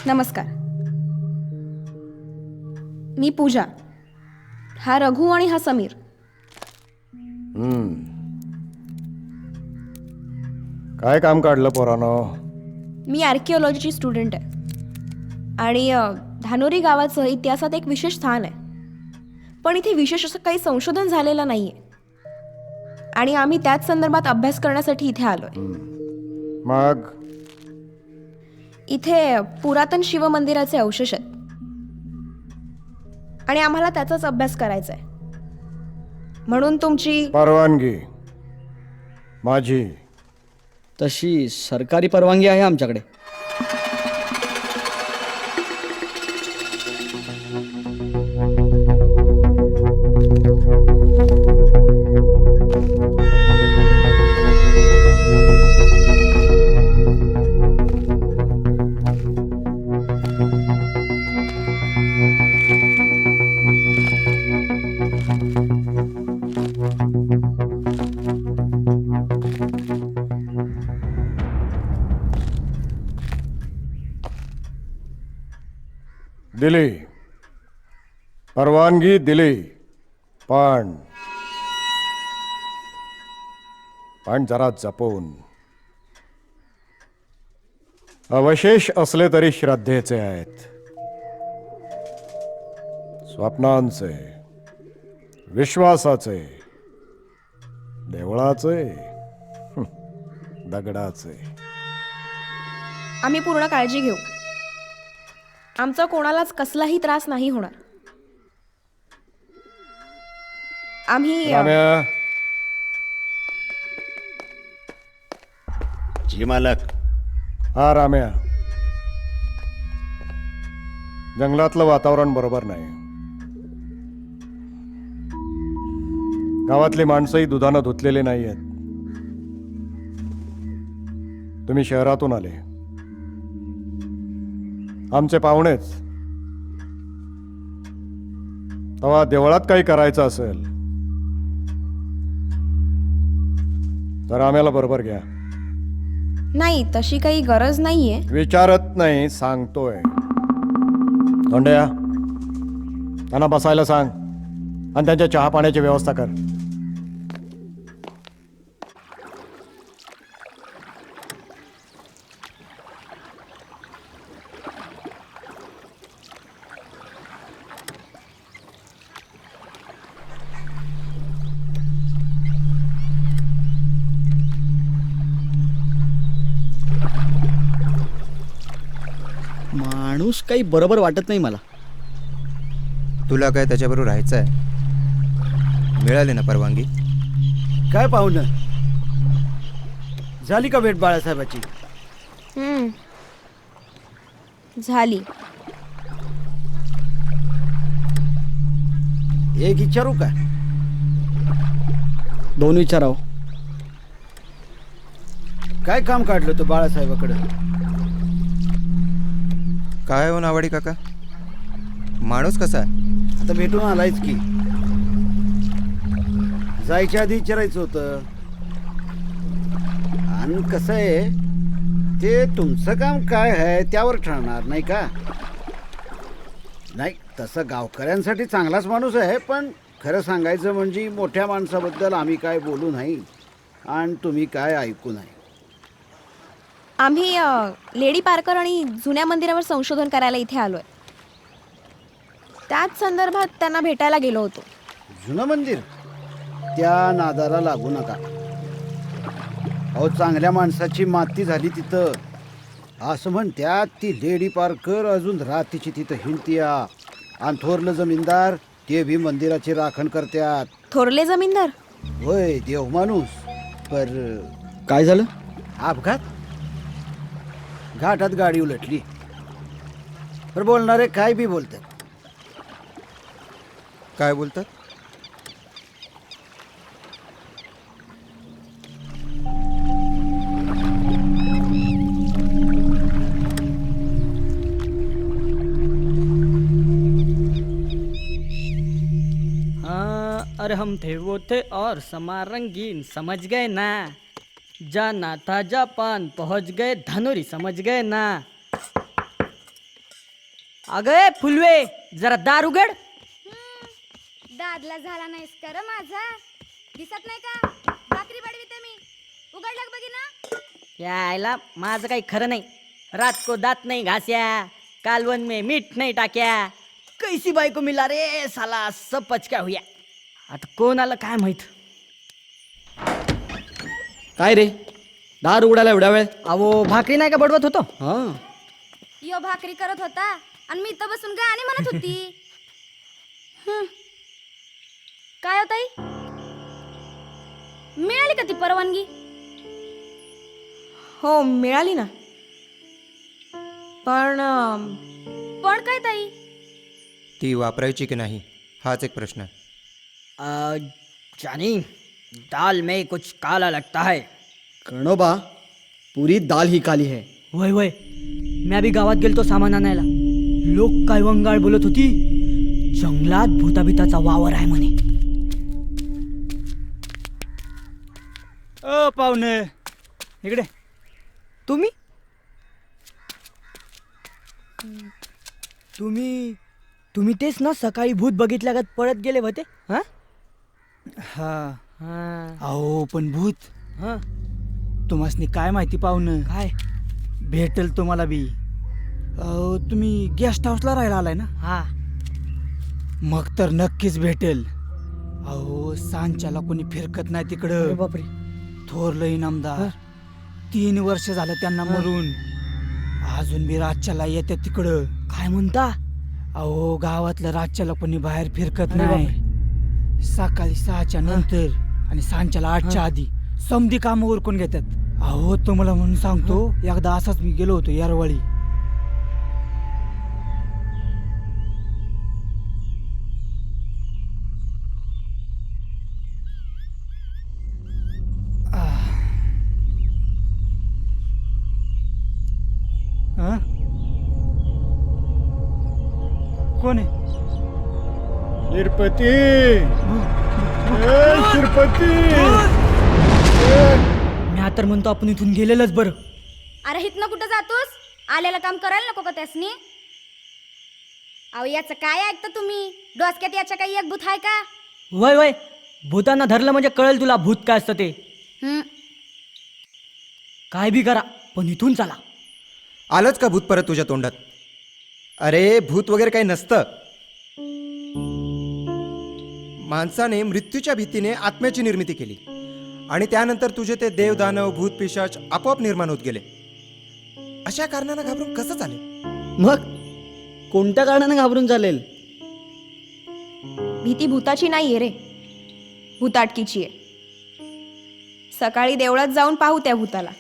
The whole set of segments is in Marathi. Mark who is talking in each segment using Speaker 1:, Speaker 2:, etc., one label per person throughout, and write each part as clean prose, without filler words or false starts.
Speaker 1: नमस्कार. मी पूजा. हा रघु आणि हा समीर.
Speaker 2: काय काम काढलं पोरानं?
Speaker 1: मी आर्किओलॉजीची स्टुडंट आहे आणि धानोरी गावाचं इतिहासात एक विशेष स्थान आहे. पण इथे विशेष असं काही संशोधन झालेलं नाही आहे आणि आम्ही त्याच संदर्भात अभ्यास करण्यासाठी इथे आलो आहे.
Speaker 2: मग
Speaker 1: इथे पुरातन शिवमंदिराचे अवशेष आहेत आणि आम्हाला त्याचाच अभ्यास करायचा आहे. म्हणून तुमची
Speaker 2: परवानगी माझी.
Speaker 3: तशी सरकारी परवानगी आहे आमच्याकडे.
Speaker 2: दिली, परवानगी दिली, पण जरा जपून. अवशेष असले तरी श्रद्धेचे आहेत, स्वप्नांचे, विश्वासाचे, देवळाचे, दगडाचे.
Speaker 1: आम्ही पूर्ण काळजी घेऊ. आमचा कोणालाच कसलाही त्रास नाही होणार. आम्ही
Speaker 2: राम्या,
Speaker 4: जी मालक.
Speaker 2: हा राम्या, जंगलातलं वातावरण बरोबर नाही. गावातली माणसंही दुधानं धुतलेली नाही आहेत. तुम्ही शहरातून आले, आमचे पाहुणेच. तेव्हा देवळात काही करायचं असेल तर आम्हाला बरोबर घ्या.
Speaker 1: नाही, तशी काही गरज नाहीये.
Speaker 2: विचारत नाही, सांगतोय. धोंड्या, त्यांना बसायला सांग आणि त्यांच्या चहा पाण्याची व्यवस्था कर.
Speaker 3: माणूस काही बरोबर वाटत नाही मला.
Speaker 5: तुला काय त्याच्याबरोबर राहायचं आहे? मिळाली ना परवानगी?
Speaker 6: काय पाहुणं, झाली का भेट बाळासाहेबाची?
Speaker 1: झाली.
Speaker 6: एक विचारू का?
Speaker 3: दोन विचाराव.
Speaker 6: काय काम काढलं तू बाळासाहेबाकडं?
Speaker 5: काय हो नावाडी काका, माणूस कसा आहे?
Speaker 6: आता भेटून आलायच की. जायच्या आधी विचारायचं होतं. आणि कसं आहे, ते तुमचं काम काय आहे त्यावर ठरणार नाही का? नाही, तसं गावकऱ्यांसाठी चांगलाच माणूस आहे, पण खरं सांगायचं म्हणजे मोठ्या माणसाबद्दल आम्ही काय बोलू नाही आणि तुम्ही काय ऐकू नाही.
Speaker 1: आम्ही लेडी पार्कर आणि जुन्या मंदिरावर संशोधन करायला इथे आलोय. त्याच संदर्भात त्यांना भेटायला गेलो होतो.
Speaker 6: जुनं मंदिर? त्या नादाला लागू नका. अहो, चांगल्या माणसाची माती झाली तिथं. असं म्हणत्यात ती लेडी पार्कर अजून रात्रीची तिथं हिंडत्या. आणि थोरलं जमीनदार ते बी मंदिराची राखण करत्यात.
Speaker 1: थोरले जमीनदार?
Speaker 6: होय, देव माणूस. पर
Speaker 3: काय झालं?
Speaker 6: अपघात, घाटात गाडी उलटली. पर बोलणारे काय बी बोलतात.
Speaker 5: काय बोलतात?
Speaker 7: अरे हम थे वो थे और समा रंगीन, समझ गए ना? जाना था जापान, पहुंच गए धनुरी, समझ गए ना? अगं फुलवे जरा दार उघड.
Speaker 4: दादला झाला नाहीस कर माझा दिसत नाही का भाकरी बडवीते मी उघडलं बघी ना.
Speaker 7: यायला माझं काही खरं नाही. रात को दात नाही घास्या, कालवन में मीठ नाही टाक्या. कैसी बायको मिला रे साला, सब पचका हुया. आता कोण आलं काय माहित.
Speaker 3: काय रे दार उघडायला एवढा वेळ?
Speaker 7: अहो भाकरी नाही का बडवत होतो.
Speaker 3: हां
Speaker 4: यो भाकरी करत होता आणि मी इथं बसून गाणी म्हणत होती. काय होताई मिळाली का ती परवानगी?
Speaker 1: हो मिळाली ना, पण
Speaker 4: पण काय ताई?
Speaker 5: ती वापरायची की नाही हाच एक प्रश्न आहे.
Speaker 7: जानी दाल में कुछ काला लगता है.
Speaker 3: करणोबा पुरी दाल ही काली है.
Speaker 7: वय वय मी बी गावात गेलतो सामान आणायला. लोक काय वंगाळ बोलत होती. जंगलात भूताभिताचा वावर आहे म्हणे.
Speaker 8: ओ पाहुणे इकडे.
Speaker 7: तुम्ही तुम्ही तुम्ही तेच ना सकाळी भूत बघितल्यागत पळत गेले होते. हा
Speaker 8: हा
Speaker 7: हा
Speaker 8: अहो पण भूत
Speaker 7: हा
Speaker 8: तुम्हासनी काय माहिती पाहुणं
Speaker 7: काय
Speaker 8: भेटल तुम्हाला बी. अहो तुम्ही गेस्ट हाऊसला राहायला आलाय ना,
Speaker 7: हा
Speaker 8: मग तर नक्कीच भेटेल. अहो सांच्याला कोणी फिरकत नाही
Speaker 7: अरे
Speaker 8: तिकडं.
Speaker 7: बापरे.
Speaker 8: थोरलं इनामदार 3 वर्ष झालं त्यांना मरून. अजून बी राज्याला येतात तिकडं.
Speaker 7: काय म्हणता.
Speaker 8: अहो गावातलं राज्याला कोणी बाहेर फिरकत
Speaker 7: अरे
Speaker 8: नाही. सकाळी 6च्या नंतर आणि सांच्याला 8च्या आधी समधी कामं उरकून घेतात. अहो तुम्हाला म्हणून सांगतो, एकदा असाच मी गेलो होतो यारवाळी. हा? कोण आहे?
Speaker 2: शिरपती शिरपती
Speaker 7: मी तर म्हणतो आपण इथून गेलेलंच बरं.
Speaker 4: अरे हितनं कुठं जातोस? आलेलं काम करायला नको का त्यासनी? अहो याचं काय ऐकता तुम्ही? डोसक्यात याच्या काही एक भूत आहे का?
Speaker 7: वय वय भूतांना धरलं म्हणजे कळेल तुला भूत काय असतं ते. काय बी करा पण इथून चला.
Speaker 5: आलंच का भूत परत तुझ्या तोंडात? अरे भूत वगैरे काही नसतं. माणसाने मृत्यूच्या भीतीने आत्म्याची निर्मिती केली आणि त्यानंतर तुझे ते देव दानव भूत पिशाच आपोआप निर्माण होत गेले. अशा कारणानं घाबरून कसं चालेल?
Speaker 3: मग कोणत्या कारणाने घाबरून चालेल?
Speaker 1: भीती भूताची नाहीये रे, भूताटकीची आहे. सकाळी देवळात जाऊन पाहू त्या भूताला.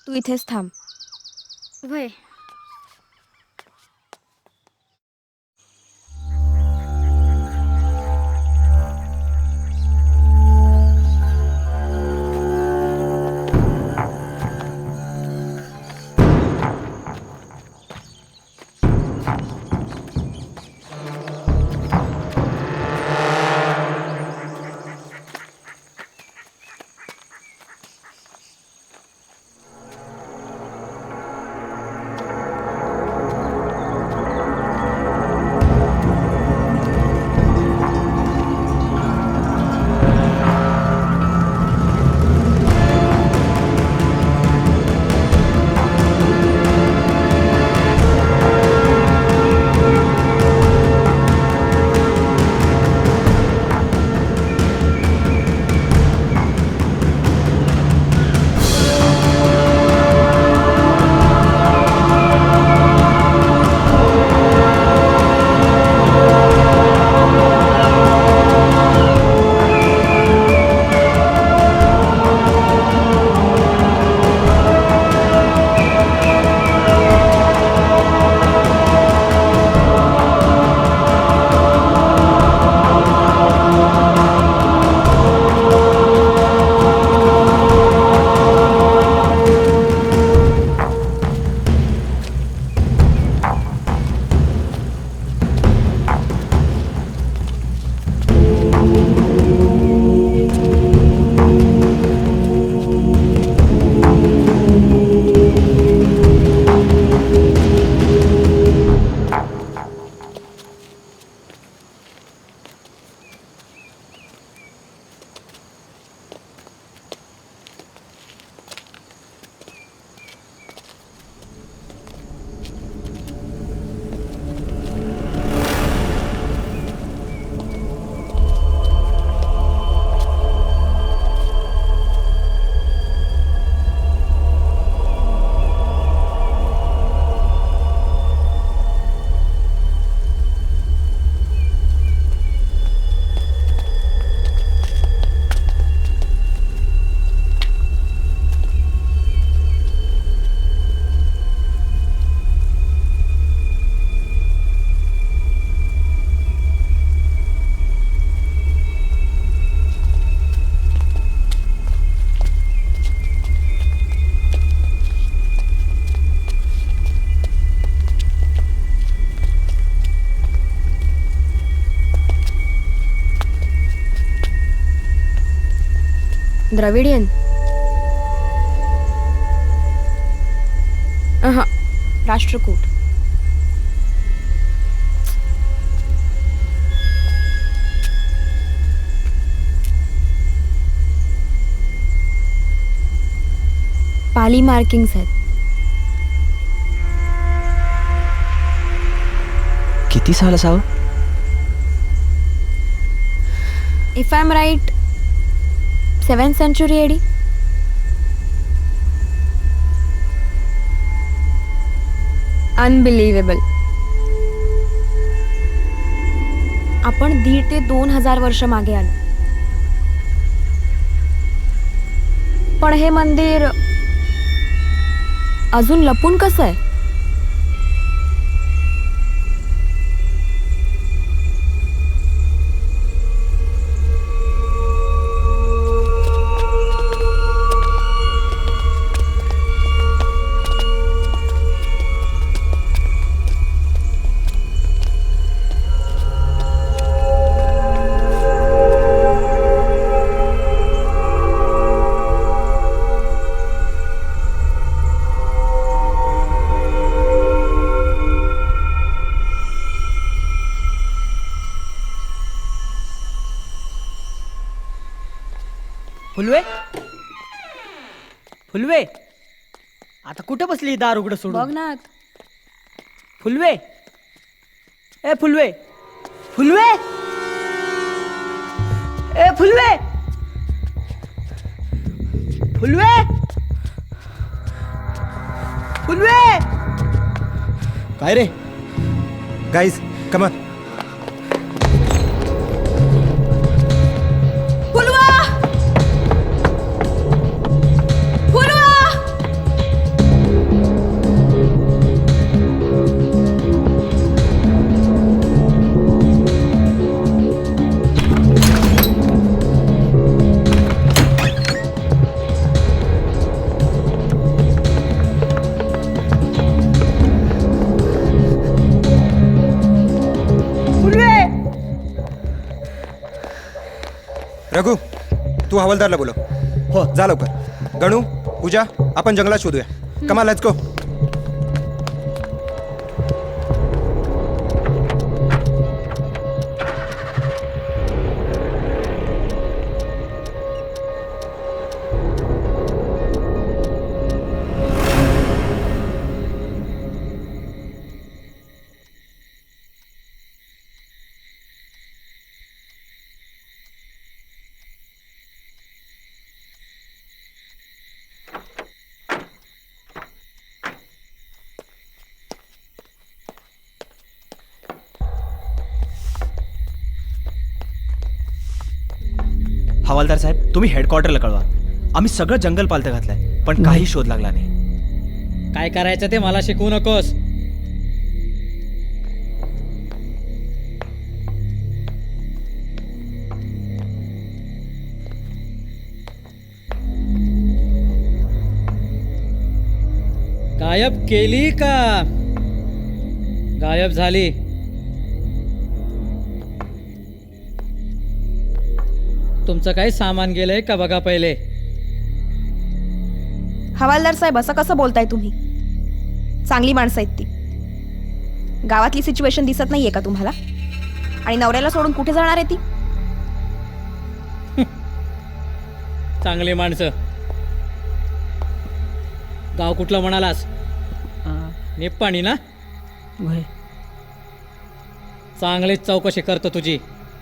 Speaker 1: तू इथेच थांब.
Speaker 4: वय
Speaker 1: द्रविडियन. राष्ट्रकूट. पाली मार्किंग्स आहेत.
Speaker 3: किती साल असावं?
Speaker 1: If I am right 7th century AD. Unbelievable. आपण 1,500 ते 2,000 वर्ष मागे आलो. पण हे मंदिर अजून लपून कसं आहे?
Speaker 7: फुलवे फुलवे आता कुठं बसली दार उघडं
Speaker 1: बघ
Speaker 7: सोडून?
Speaker 1: ना.
Speaker 7: फुलवे ए फुलवे फुलवे ए फुलवे फुलवे फुलवे.
Speaker 3: काय रे?
Speaker 5: गाईज कमन.
Speaker 1: फुलवा. फुलवा.
Speaker 5: तू हवालदारला बोलव.
Speaker 3: हो.
Speaker 5: जा लवकर. गणू, पूजा, आपण जंगलात शोधूया. कमा, लेट्स गो.
Speaker 9: हवालदार साहेब, तुम्ही हेडक्वार्टरला कळवा. आम्ही सगळं जंगल पालथं घातलंय, पण काही शोध लागला नाही.
Speaker 8: काय करायचं ते मला शिकवू नकोस. गायब केली का गायब झाली? तुमचं काही सामान गेलंय का बघा पहिले.
Speaker 1: हवालदार साहेब, असं कसं बोलताय तुम्ही? चांगली माणसं आहेत ती. गावातली सिच्युएशन दिसत नाहीये का तुम्हाला? आणि नवऱ्याला सोडून कुठे जाणार आहे ती?
Speaker 8: चांगली माणसं. गाव कुठलं म्हणालास? निप्पाणी ना? चांगलीच चौकशी करतो तुझी.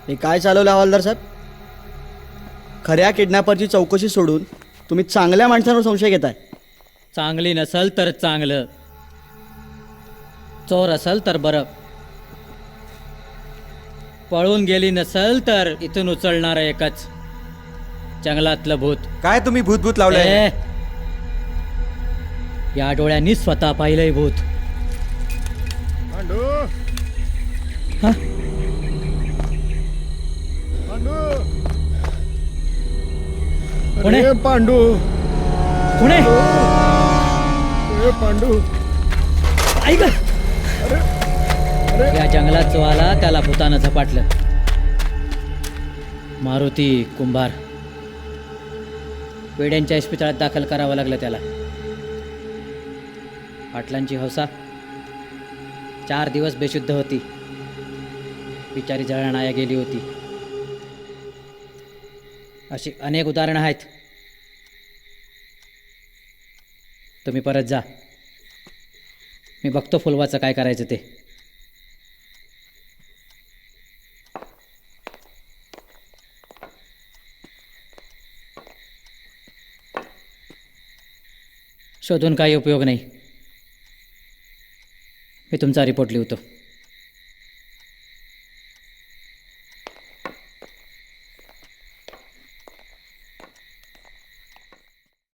Speaker 3: हे काय चालवलं हवालदार साहेब? खऱ्या किडनॅपरची चौकशी सोडून तुम्ही चांगल्या माणसांवर संशय घेताय.
Speaker 8: चांगली नसल तर चांगलं, चोर असल तर बरं, पळून गेली नसल तर इथून उचलणार एकच, जंगलातलं भूत.
Speaker 5: काय तुम्ही भूत लावलंय?
Speaker 8: ए, या डोळ्यांनी स्वतः पाहिलंय भूत.
Speaker 2: पांडू,
Speaker 8: हा?
Speaker 2: पांडू,
Speaker 8: कोण आहे?
Speaker 2: अरे पांडू,
Speaker 8: कोण आहे?
Speaker 2: अरे पांडू,
Speaker 8: ऐक, या जंगलात जो आला त्याला भूतानं झपाटलं. मारुती कुंभार. पेड्यांच्या इस्पितळात दाखल करावं लागलं त्याला. पाटलांची हौसा 4 दिवस बेशुद्ध होती. बिचारी जळणाया गेली होती. अशी अनेक उदाहरणं आहेत. तुम्ही परत जा. मी बघतो फुलवाचं काय करायचं ते. शोधून काही उपयोग नाही. मी तुमचा रिपोर्ट लिहितो.